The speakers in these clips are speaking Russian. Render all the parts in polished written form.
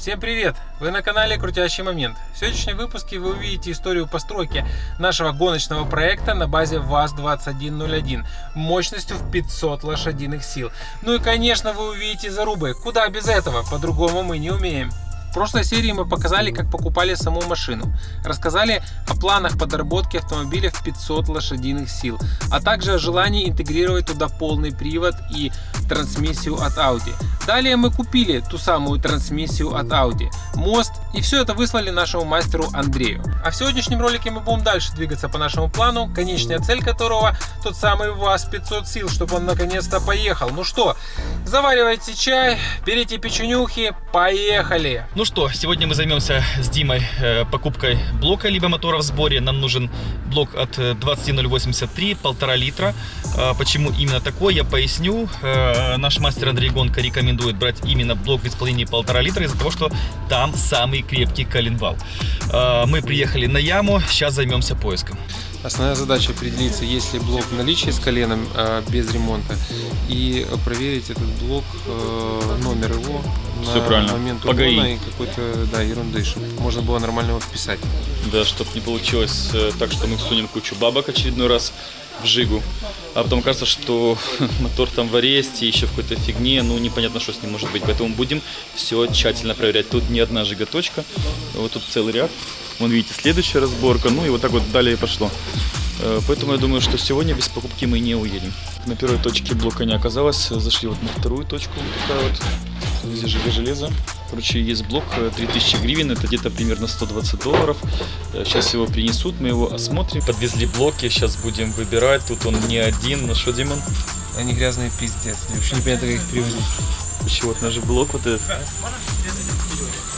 Всем привет! Вы на канале Крутящий Момент. В сегодняшнем выпуске вы увидите историю постройки нашего гоночного проекта на базе ВАЗ-2101 мощностью в 500 лошадиных сил. Ну и конечно вы увидите зарубы. Куда без этого? По-другому мы не умеем. В прошлой серии мы показали, как покупали саму машину, рассказали о планах подработки автомобиля в 500 лошадиных сил, а также о желании интегрировать туда полный привод и трансмиссию от Audi. Далее мы купили ту самую трансмиссию от Audi, мост, и все это выслали нашему мастеру Андрею. А в сегодняшнем ролике мы будем дальше двигаться по нашему плану, конечная цель которого тот самый ВАЗ 500 сил, чтобы он наконец-то поехал. Ну что, заваривайте чай, берите печенюхи, поехали! Ну что, сегодня мы займемся с Димой покупкой блока либо мотора в сборе. Нам нужен блок от 21083, 1,5 литра. Почему именно такой, я поясню. Наш мастер Андрей Гонка рекомендует брать именно блок в исполнении 1,5 литра из-за того, что там самый крепкий коленвал. Мы приехали на яму, сейчас займемся поиском. Основная задача определиться, есть ли блок в наличии с коленом без ремонта, и проверить этот блок, номер его на момент угона и какой-то ерунды, чтобы можно было нормально его вписать. Да, чтобы не получилось так, что мы сунем кучу бабок очередной раз в Жигу, а потом кажется, что мотор там в аресте, еще в какой-то фигне, ну непонятно, что с ним может быть, поэтому будем все тщательно проверять. Тут не одна Жига-точка, вот тут целый ряд. Вон видите, следующая разборка, ну и вот так вот далее пошло. Поэтому я думаю, что сегодня без покупки мы не уедем. На первой точке блока не оказалось, зашли вот на вторую точку, вот такая вот, здесь Жига железо. Короче, есть блок 3000 гривен, это где-то примерно $120. Сейчас его принесут, мы его осмотрим. Подвезли блоки, сейчас будем выбирать, тут он не один, ну что, Димон? Они грязные пиздец, я вообще не понятно, как их привозить. Еще вот наш блок вот этот.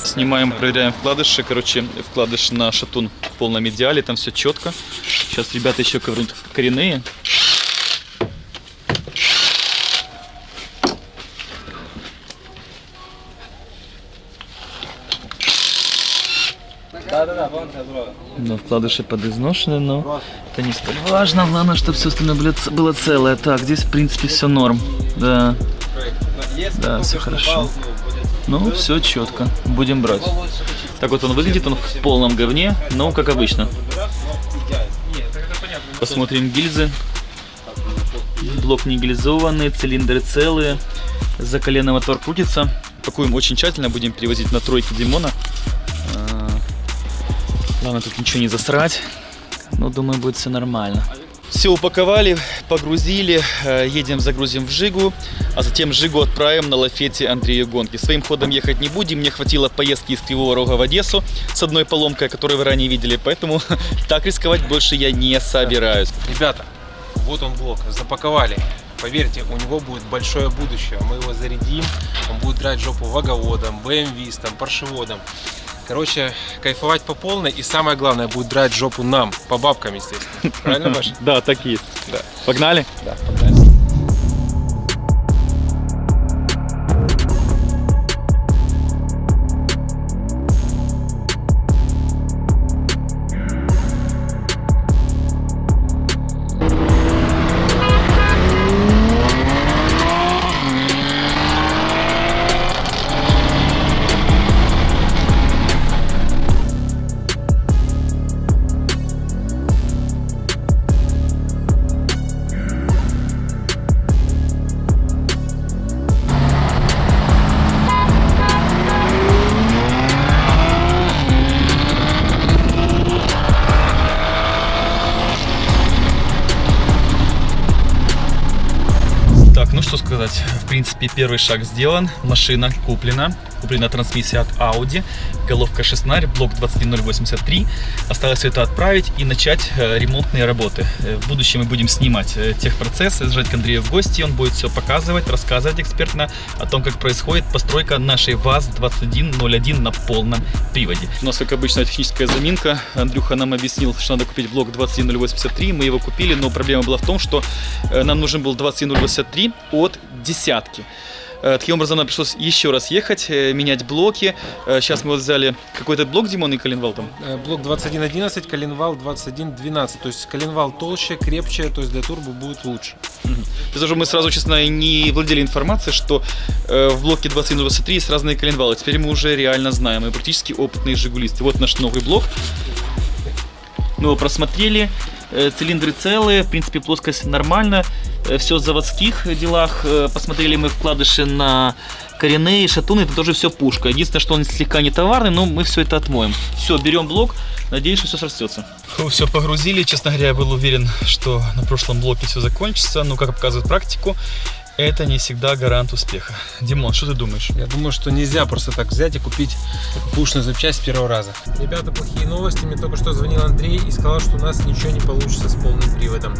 Снимаем, проверяем вкладыши. Короче, вкладыш на шатун в полном идеале, там все четко. Сейчас ребята еще ковырнут коренные. Но вкладыши подизношены, но это не столь важно. Главное, чтобы все остальное было целое. Так, здесь в принципе все норм. Да, да, все хорошо. Ну, все четко. Будем брать. Так вот он выглядит, он в полном говне, но как обычно. Посмотрим гильзы. Блок не гильзованный, цилиндры целые. За колено мотор крутится. Пакуем очень тщательно, будем перевозить на тройке Димона. Главное тут ничего не засрать. Но думаю, будет все нормально. Все упаковали, погрузили, едем загрузим в Жигу, а затем Жигу отправим на лафете Андрея Гонки. Своим ходом ехать не будем, мне хватило поездки из Кривого Рога в Одессу с одной поломкой, которую вы ранее видели, поэтому так рисковать больше я не собираюсь. Ребята, вот он блок, запаковали. Поверьте, у него будет большое будущее, мы его зарядим, он будет драть жопу ваговодам, BMW-стам, паршеводам. Короче, кайфовать по полной, и самое главное, будет драть жопу нам, по бабкам, естественно. Правильно, Паша? Да, так и есть. Да. Погнали? Да, погнали. Ну что сказать, в принципе первый шаг сделан, машина куплена трансмиссия от Audi, головка 16, блок 21083. Осталось все это отправить и начать ремонтные работы. В будущем мы будем снимать техпроцесс, езжать к Андрею в гости, он будет все показывать, рассказывать экспертно о том, как происходит постройка нашей ВАЗ-2101 на полном приводе. У нас, как обычно, техническая заминка. Андрюха нам объяснил, что надо купить блок 21083, мы его купили, но проблема была в том, что нам нужен был 21083 от десятки. Таким образом, нам пришлось еще раз ехать, менять блоки. Сейчас мы вот взяли какой-то блок, Димон, и коленвал там. Блок 2111, коленвал 2112. То есть коленвал толще, крепче, то есть для турбо будет лучше. Потому что мы сразу, честно, не владели информацией, что в блоке 2123 есть разные коленвалы. Теперь мы уже реально знаем, мы практически опытные жигулисты. Вот наш новый блок. Мы его просмотрели, цилиндры целые, в принципе плоскость нормально, все в заводских делах. Посмотрели мы вкладыши на коренные, шатуны, это тоже все пушка. Единственное, что он слегка не товарный, но мы все это отмоем. Все, берем блок, надеюсь, что все срастется. Все погрузили, честно говоря, я был уверен, что на прошлом блоке все закончится, но как показывает практику, это не всегда гарант успеха. Димон, что ты думаешь? Я думаю, что нельзя просто так взять и купить пушную запчасть с первого раза. Ребята, плохие новости. Мне только что звонил Андрей и сказал, что у нас ничего не получится с полным приводом.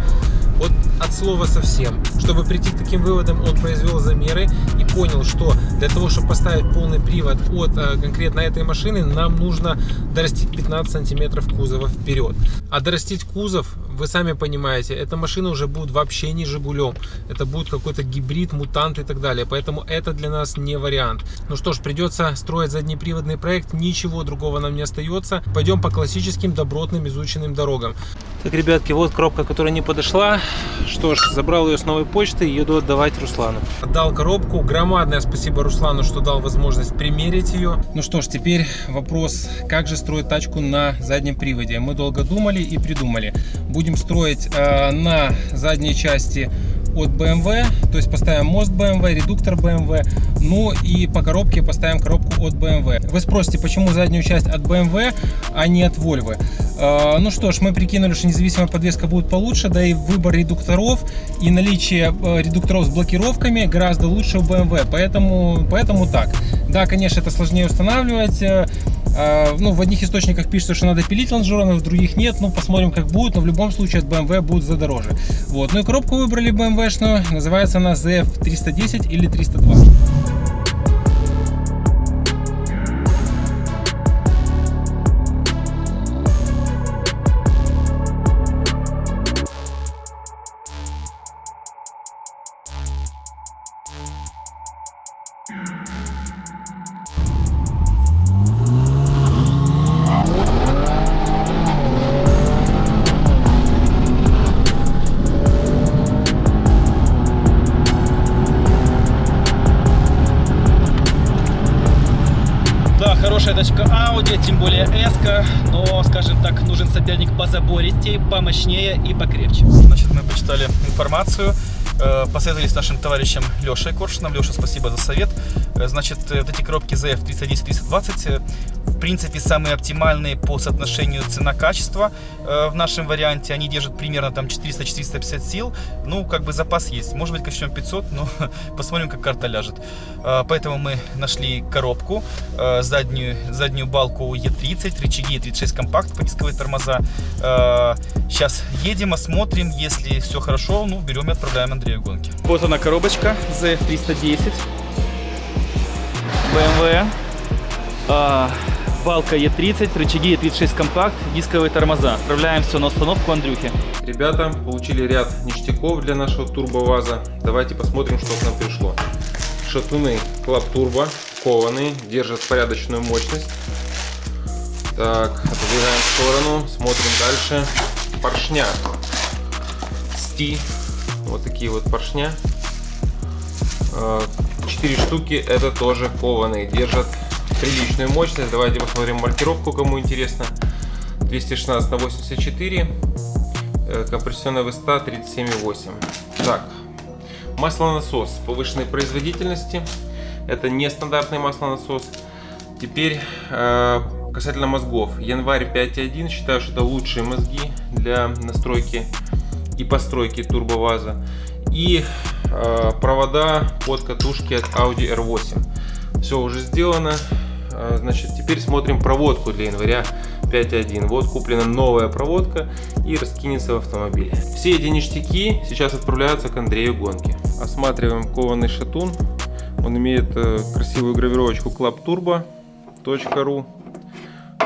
Вот от слова совсем. Чтобы прийти к таким выводам, он произвел замеры и понял, что для того, чтобы поставить полный привод от конкретно этой машины, нам нужно дорастить 15 сантиметров кузова вперед. А дорастить кузов, вы сами понимаете, эта машина уже будет вообще не Жигулем. Это будет какой-то гибрид, мутант и так далее. Поэтому это для нас не вариант. Ну что ж, придется строить заднеприводный проект. Ничего другого нам не остается. Пойдем по классическим, добротным, изученным дорогам. Так, ребятки, вот коробка, которая не подошла. Что ж, забрал ее с новой почты и еду отдавать Руслану. Отдал коробку. Громадное спасибо Руслану, что дал возможность примерить ее. Ну что ж, теперь вопрос, как же строить тачку на заднем приводе. Мы долго думали и придумали. Будем строить на задней части от BMW, то есть поставим мост BMW, редуктор BMW, ну и по коробке поставим коробку от BMW. Вы спросите, почему заднюю часть от BMW, а не от Volvo? Ну что ж, мы прикинули, что независимая подвеска будет получше, да и выбор редукторов и наличие редукторов с блокировками гораздо лучше у BMW, поэтому так. Да, конечно, это сложнее устанавливать. Ну, в одних источниках пишется, что надо пилить лонжероны, в других нет. Ну, посмотрим, как будет, но в любом случае от BMW будет задороже. Вот. Ну и коробку выбрали BMW-шную, называется она ZF 310 или 302. Хорошая тачка Audi, тем более S-ка, но, скажем так, нужен соперник позабористее, помощнее и покрепче. Значит, мы почитали информацию, посоветовались с нашим товарищем Лешей Коршуном. Леша, спасибо за совет. Значит, вот эти коробки ZF 310-320 в принципе самые оптимальные по соотношению цена-качество в нашем варианте. Они держат примерно там 400-450 сил. Ну, как бы запас есть. Может быть, качнем 500, но посмотрим, как карта ляжет. Поэтому мы нашли коробку, заднюю балку E30, рычаги E36 компакт, подисковые тормоза. Сейчас едем, осмотрим. Если все хорошо, ну, берем и отправляем Андрею в гонки. Вот она коробочка ZF 310. BMW. Балка E30, рычаги E36 компакт, дисковые тормоза. Отправляем все на установку Андрюхи. Ребята получили ряд ништяков для нашего турбоваза. Давайте посмотрим, что к нам пришло. Шатуны Club Turbo, кованые, держат порядочную мощность. Так, отодвигаем в сторону, смотрим дальше. Поршня STI, вот такие вот поршня. 4 штуки, это тоже кованые, держат приличную мощность. Давайте посмотрим маркировку, кому интересно. 216 на 84, компрессионная высота 37,8. Так, маслонасос повышенной производительности. Это нестандартный маслонасос. Теперь касательно мозгов. Январь 5.1. Считаю, что это лучшие мозги для настройки и постройки турбоваза. И провода под катушки от Audi R8. Все уже сделано. Значит, теперь смотрим проводку для января 5.1. Вот куплена новая проводка и раскинется в автомобиле. Все эти ништяки сейчас отправляются к Андрею гонки. Осматриваем кованый шатун. Он имеет красивую гравировочку clubturbo.ru.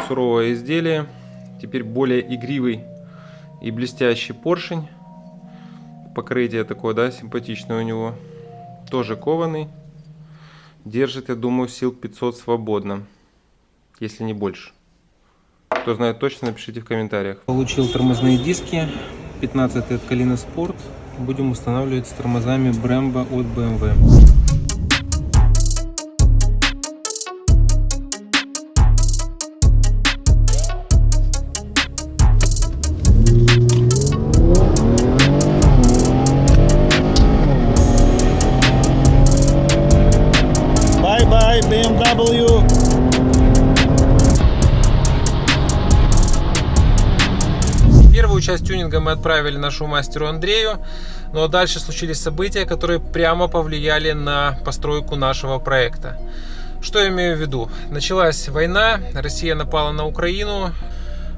Суровое изделие. Теперь более игривый и блестящий поршень. Покрытие такое, да, симпатичное у него. Тоже кованый. Держит, я думаю, сил 500 свободно, если не больше. Кто знает точно, напишите в комментариях. Получил тормозные диски 15 от Kalina Sport. Будем устанавливать с тормозами Brembo от BMW. Bye-bye, BMW! Первую часть тюнинга мы отправили нашему мастеру Андрею, но дальше случились события, которые прямо повлияли на постройку нашего проекта. Что я имею в виду? Началась война, Россия напала на Украину.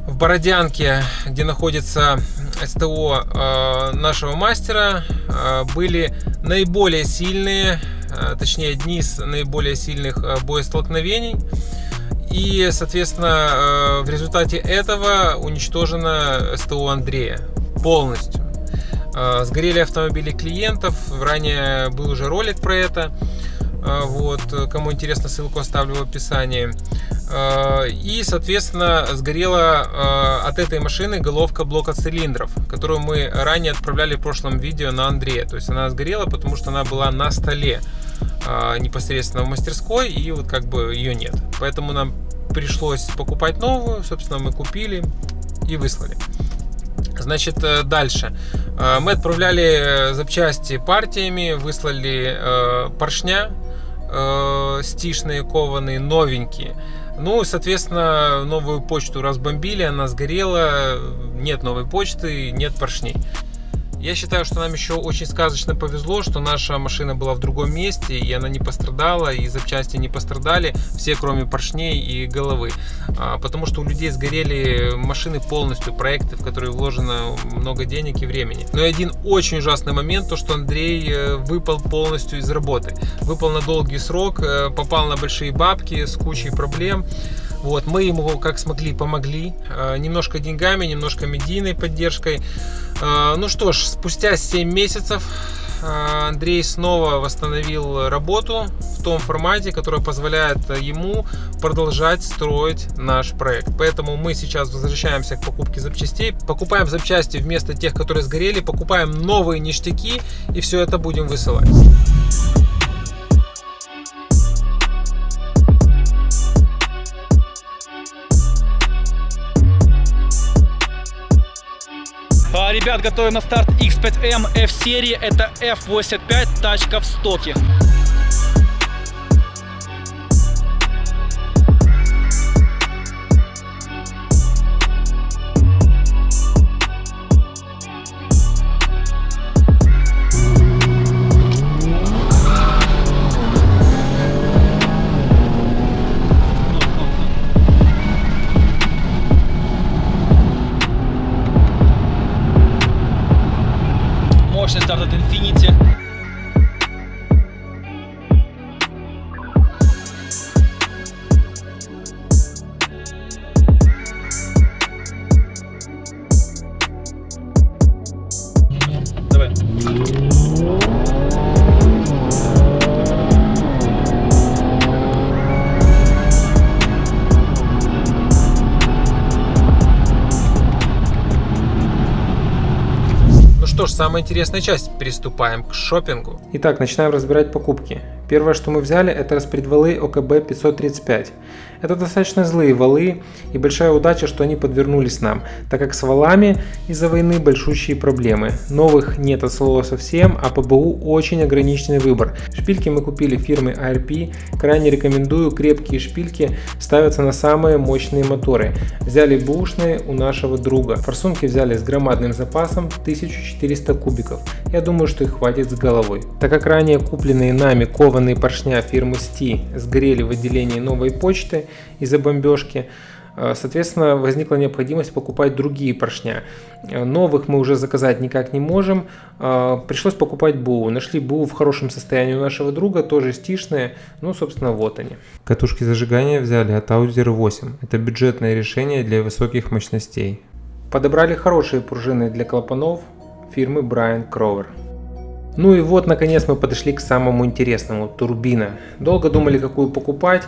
В Бородянке, где находится СТО нашего мастера, были наиболее сильные, точнее дни с наиболее сильных боестолкновений. И, соответственно, в результате этого уничтожено СТО Андрея полностью. Сгорели автомобили клиентов, ранее был уже ролик про это. Вот, кому интересно, ссылку оставлю в описании. И, соответственно, сгорела от этой машины головка блока цилиндров, которую мы ранее отправляли в прошлом видео на Андрея. То есть она сгорела, потому что она была на столе непосредственно в мастерской, и вот как бы ее нет. Поэтому нам пришлось покупать новую. Собственно, мы купили и выслали. Значит, дальше. Мы отправляли запчасти партиями, выслали поршня стишные, кованые, новенькие. Ну, соответственно, новую почту разбомбили, она сгорела, нет новой почты, нет поршней. Я считаю, что нам еще очень сказочно повезло, что наша машина была в другом месте, и она не пострадала, и запчасти не пострадали, все кроме поршней и головы. Потому что у людей сгорели машины полностью, проекты, в которые вложено много денег и времени. Но и один очень ужасный момент, то что Андрей выпал полностью из работы. Выпал на долгий срок, попал на большие бабки с кучей проблем. Вот, мы ему как смогли помогли, немножко деньгами, немножко медийной поддержкой. Ну что ж, спустя 7 месяцев Андрей снова восстановил работу в том формате, который позволяет ему продолжать строить наш проект. Поэтому мы сейчас возвращаемся к покупке запчастей, покупаем запчасти вместо тех, которые сгорели, покупаем новые ништяки и все это будем высылать. Ребят, готовим на старт X5M F-серии. Это F85, тачка в стоке. Мощный старт от Infiniti. Давай. Что ж, самая интересная часть. Приступаем к шопингу. Итак, начинаем разбирать покупки. Первое, что мы взяли, это распредвалы ОКБ 535. Это достаточно злые валы, и большая удача, что они подвернулись нам, так как с валами из-за войны большущие проблемы. Новых нет от слова совсем, а по БУ очень ограниченный выбор. Шпильки мы купили фирмы ARP. Крайне рекомендую, крепкие шпильки ставятся на самые мощные моторы. Взяли бэушные у нашего друга. Форсунки взяли с громадным запасом 1400 кубиков. Я думаю, что их хватит с головой. Так как ранее купленные нами кованые поршня фирмы STI сгорели в отделении новой почты из-за бомбежки, соответственно, возникла необходимость покупать другие поршня. Новых мы уже заказать никак не можем. Пришлось покупать БУ. Нашли БУ в хорошем состоянии у нашего друга, тоже стишные. Ну, собственно, вот они. Катушки зажигания взяли от Audi R8. Это бюджетное решение для высоких мощностей. Подобрали хорошие пружины для клапанов фирмы Brian Crower. Ну и вот, наконец, мы подошли к самому интересному – турбина. Долго думали, какую покупать.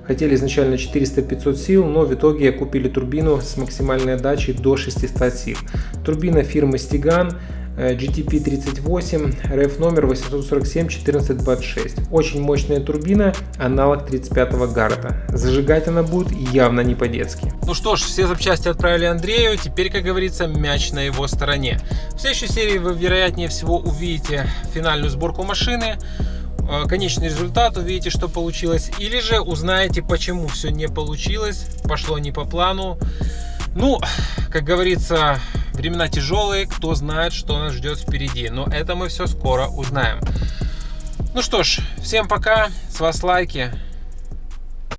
Хотели изначально 400-500 сил, но в итоге купили турбину с максимальной отдачей до 600 сил. Турбина фирмы Stigan GTP38, РФ номер 847-1426. Очень мощная турбина, аналог 35-го Гаррета. Зажигать она будет явно не по-детски. Ну что ж, все запчасти отправили Андрею, теперь, как говорится, мяч на его стороне. В следующей серии вы, вероятнее всего, увидите финальную сборку машины, конечный результат, увидите, что получилось, или же узнаете, почему все не получилось, пошло не по плану. Ну, как говорится, времена тяжелые, кто знает, что нас ждет впереди, но это мы все скоро узнаем. Ну что ж, всем пока, с вас лайки.